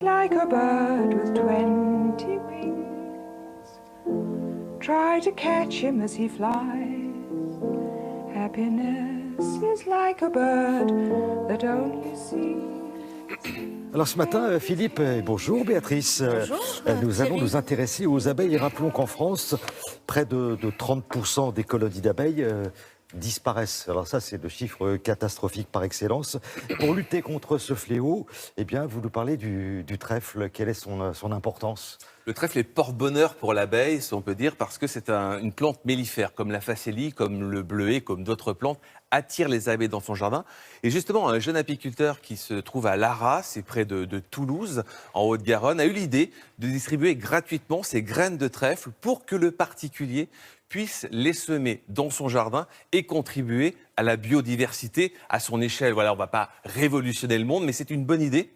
Like a bird with 20 wings, try to catch him as he flies. Happiness is like a bird that only sings. Alors ce matin, Philippe, bonjour Béatrice. Bonjour, Nous allons Thierry. nous intéresser aux abeilles et rappelons qu'en France, près de 30% des colonies d'abeilles disparaissent. Alors ça, c'est le chiffre catastrophique par excellence. Pour lutter contre ce fléau, eh bien, vous nous parlez du trèfle. Quelle est son importance ? Le trèfle est porte-bonheur pour l'abeille, si on peut dire, parce que c'est une plante mellifère, comme la facélie, comme le bleuet, comme d'autres plantes, attire les abeilles dans son jardin. Et justement, un jeune apiculteur qui se trouve à Lara, c'est près de Toulouse, en Haute-Garonne, a eu l'idée de distribuer gratuitement ces graines de trèfle pour que le particulier puisse les semer dans son jardin et contribuer à la biodiversité à son échelle. Voilà, on ne va pas révolutionner le monde, mais c'est une bonne idée.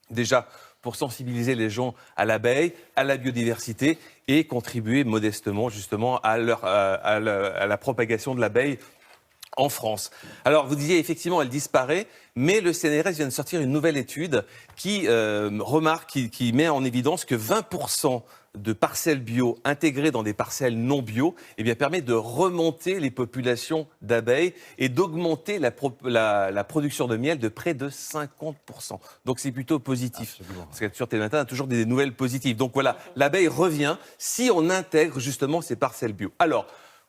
Déjà, pour sensibiliser les gens à l'abeille, à la biodiversité et contribuer modestement justement à la propagation de l'abeille en France. Alors, vous disiez effectivement, elle disparaît, mais le CNRS vient de sortir une nouvelle étude qui met en évidence que 20% de parcelles bio intégrées dans des parcelles non bio permet de remonter les populations d'abeilles et d'augmenter la production de miel de près de 50%. Donc c'est plutôt positif. Absolument. Parce que sur Télématin, on a toujours des nouvelles positives. Donc voilà, l'abeille revient si on intègre justement ces parcelles bio. Alors,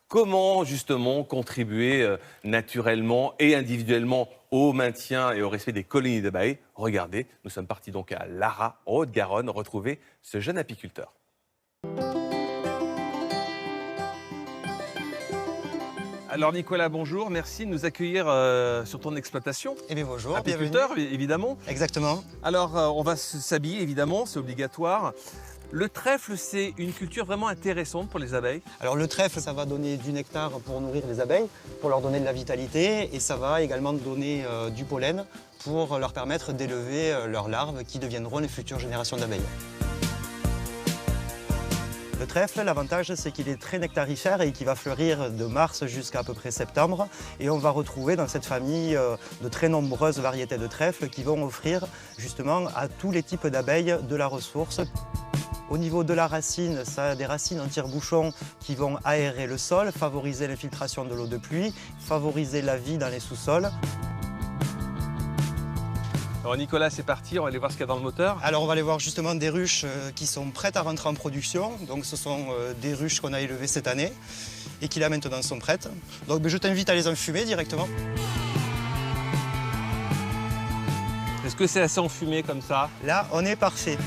comment justement contribuer naturellement et individuellement au maintien et au respect des colonies d'abeilles? Regardez, nous sommes partis donc à Lara, en Haute-Garonne, retrouver ce jeune apiculteur. Alors Nicolas, bonjour, merci de nous accueillir sur ton exploitation. Eh bien bonjour, apiculteur, bienvenue. Évidemment. Exactement. Alors on va s'habiller évidemment, c'est obligatoire. Le trèfle, c'est une culture vraiment intéressante pour les abeilles. Alors le trèfle, ça va donner du nectar pour nourrir les abeilles, pour leur donner de la vitalité, et ça va également donner du pollen pour leur permettre d'élever leurs larves qui deviendront les futures générations d'abeilles. Le trèfle, l'avantage, c'est qu'il est très nectarifère et qu'il va fleurir de mars jusqu'à peu près septembre. Et on va retrouver dans cette famille de très nombreuses variétés de trèfle qui vont offrir justement à tous les types d'abeilles de la ressource. Au niveau de la racine, ça a des racines en tire-bouchon qui vont aérer le sol, favoriser l'infiltration de l'eau de pluie, favoriser la vie dans les sous-sols. Alors Nicolas, c'est parti, on va aller voir ce qu'il y a dans le moteur. Alors on va aller voir justement des ruches qui sont prêtes à rentrer en production. Donc ce sont des ruches qu'on a élevées cette année et qui là maintenant sont prêtes. Donc je t'invite à les enfumer directement. Est-ce que c'est assez enfumé comme ça? Là, on est parfait.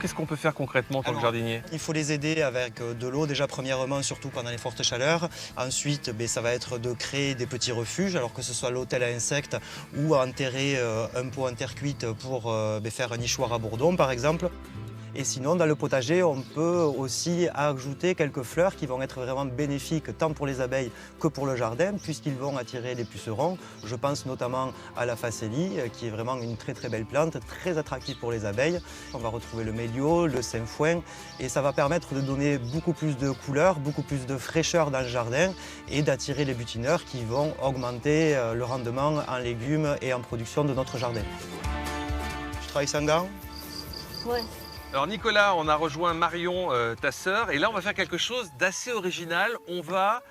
Qu'est-ce qu'on peut faire concrètement en tant que jardinier? Il faut les aider avec de l'eau, déjà premièrement, surtout pendant les fortes chaleurs. Ensuite, ça va être de créer des petits refuges, alors que ce soit l'hôtel à insectes ou à enterrer un pot en terre cuite pour faire un nichoir à bourdon, par exemple. Et sinon, dans le potager, on peut aussi ajouter quelques fleurs qui vont être vraiment bénéfiques tant pour les abeilles que pour le jardin, puisqu'ils vont attirer les pucerons. Je pense notamment à la facélie, qui est vraiment une très très belle plante, très attractive pour les abeilles. On va retrouver le mélio, le sainfoin, et ça va permettre de donner beaucoup plus de couleurs, beaucoup plus de fraîcheur dans le jardin et d'attirer les butineurs qui vont augmenter le rendement en légumes et en production de notre jardin. Tu travailles sans gants? Ouais. Alors Nicolas, on a rejoint Marion, ta sœur, et là on va faire quelque chose d'assez original. On va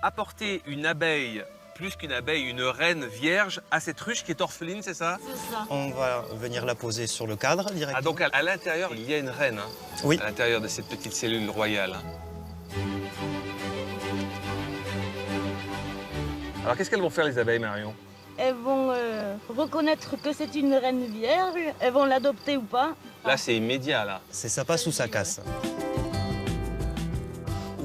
apporter une abeille, plus qu'une abeille, une reine vierge à cette ruche qui est orpheline, c'est ça? C'est ça. On va venir la poser sur le cadre directement. Ah donc à l'intérieur, il y a une reine, hein, Oui. à l'intérieur de cette petite cellule royale. Hein. Alors qu'est-ce qu'elles vont faire les abeilles, Marion? Elles vont reconnaître que c'est une reine vierge, elles vont l'adopter ou pas. Là c'est immédiat, là. C'est ça passe ou ça casse.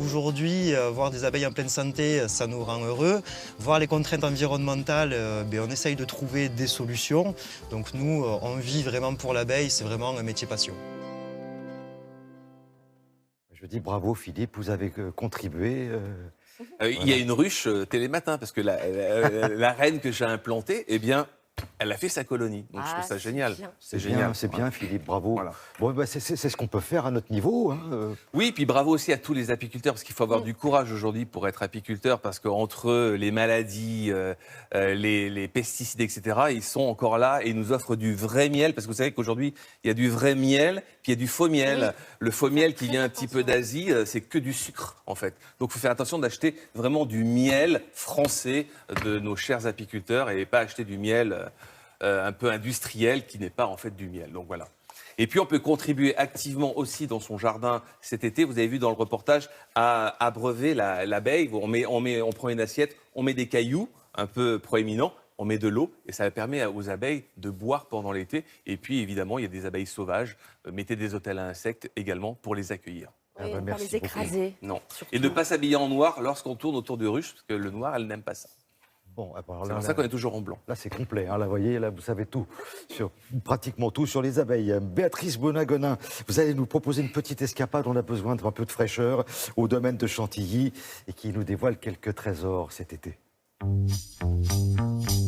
Aujourd'hui, voir des abeilles en pleine santé, ça nous rend heureux. Voir les contraintes environnementales, on essaye de trouver des solutions. Donc nous, on vit vraiment pour l'abeille, c'est vraiment un métier passion. Je dis bravo Philippe, vous avez contribué. Il y a une ruche Télématin, parce que la reine que j'ai implantée, Elle a fait sa colonie, donc je trouve ça génial. bien. C'est génial. C'est bien, Philippe, bravo. Voilà. Bon, bah, c'est ce qu'on peut faire à notre niveau. Hein. Oui, puis bravo aussi à tous les apiculteurs, parce qu'il faut avoir du courage aujourd'hui pour être apiculteur, parce qu'entre les maladies, les pesticides, etc., ils sont encore là et ils nous offrent du vrai miel, parce que vous savez qu'aujourd'hui, il y a du vrai miel, puis il y a du faux miel. Oui. Le faux miel qui vient un petit peu d'Asie, c'est que du sucre, en fait. Donc il faut faire attention d'acheter vraiment du miel français de nos chers apiculteurs et pas acheter du miel un peu industriel qui n'est pas en fait du miel. Donc voilà. Et puis on peut contribuer activement aussi dans son jardin cet été. Vous avez vu dans le reportage à abreuver l'abeille. On prend une assiette, on met des cailloux un peu proéminents, on met de l'eau et ça permet aux abeilles de boire pendant l'été. Et puis évidemment, il y a des abeilles sauvages. Mettez des hôtels à insectes également pour les accueillir. Oui, Ah bah, pas merci les écraser. Non. Surtout. Et ne pas s'habiller en noir lorsqu'on tourne autour de ruches, parce que le noir, elle n'aime pas ça. Bon, alors C'est là, pour ça qu'on est toujours en blanc. là, c'est complet. Hein, là, vous voyez, là, vous savez tout, pratiquement tout sur les abeilles. Béatrice Bonagonin, vous allez nous proposer une petite escapade. On a besoin d'un peu de fraîcheur au domaine de Chantilly et qui nous dévoile quelques trésors cet été.